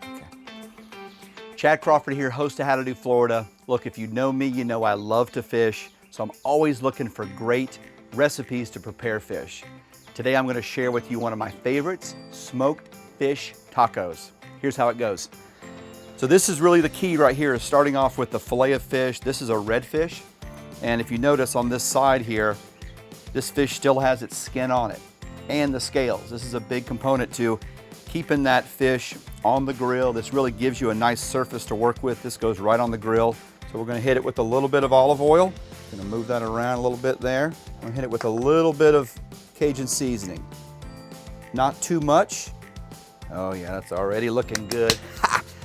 Okay. Chad Crawford here, host of How to Do Florida. Look, if you know me, you know I love to fish, so I'm always looking for great recipes to prepare fish. Today I'm going to share with you one of my favorites, smoked fish tacos. Here's how it goes. So this is really the key right here, is starting off with the fillet of fish. This is a redfish, and if you notice on this side here, this fish still has its skin on it and the scales. This is a big component to keeping that fish on the grill. This really gives you a nice surface to work with. This goes right on the grill. So we're gonna hit it with a little bit of olive oil. Gonna move that around a little bit there. I'm gonna hit it with a little bit of Cajun seasoning. Not too much. Oh yeah, that's already looking good.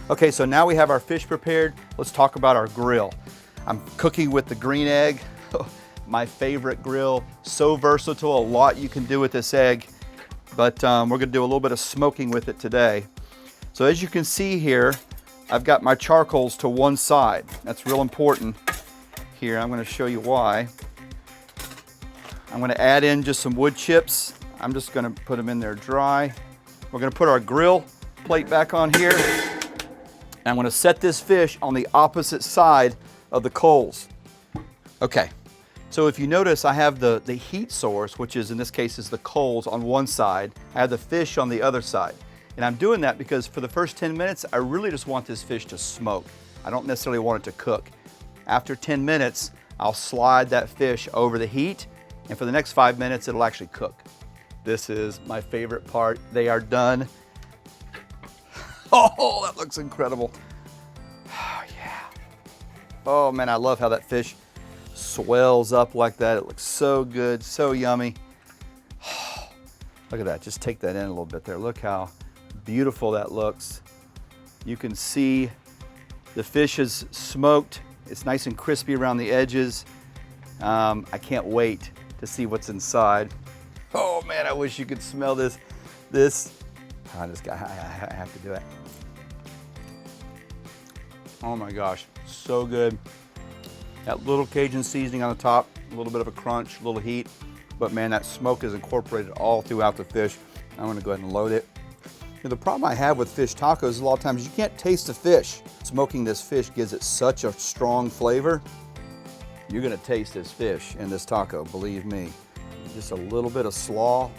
Okay, so now we have our fish prepared. Let's talk about our grill. I'm cooking with the green egg. My favorite grill, so versatile, a lot you can do with this egg, but we're gonna do a little bit of smoking with it today. So as you can see here, I've got my charcoals to one side. That's real important here. I'm gonna show you why. I'm gonna add in just some wood chips. I'm just gonna put them in there dry. We're gonna put our grill plate back on here. And I'm gonna set this fish on the opposite side of the coals. Okay. So if you notice, I have the heat source, which is in this case is the coals on one side. I have the fish on the other side. And I'm doing that because for the first 10 minutes, I really just want this fish to smoke. I don't necessarily want it to cook. After 10 minutes, I'll slide that fish over the heat, and for the next 5 minutes, it'll actually cook. This is my favorite part. They are done. Oh, that looks incredible. Oh, yeah. Oh man, I love how that fish swells up like that. It looks so good, so yummy. Look at that, just take that in a little bit there. Look how beautiful that looks. You can see the fish is smoked. It's nice and crispy around the edges. I can't wait to see what's inside. Oh man, I wish you could smell this. I have to do it. Oh my gosh, so good. That little Cajun seasoning on the top, a little bit of a crunch, a little heat, but man, that smoke is incorporated all throughout the fish. I'm gonna go ahead and load it. Now, the problem I have with fish tacos is a lot of times you can't taste the fish. Smoking this fish gives it such a strong flavor. You're gonna taste this fish in this taco, believe me. Just a little bit of slaw.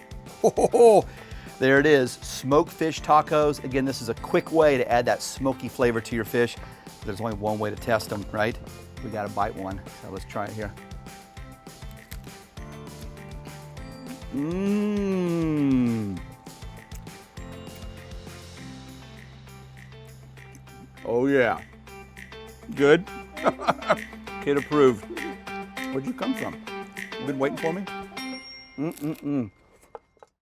Oh, there it is, smoked fish tacos. Again, this is a quick way to add that smoky flavor to your fish. There's only one way to test them, right? We gotta bite one, so let's try it here. Mmm. Oh yeah. Good? Kid approved. Where'd you come from? You been waiting for me?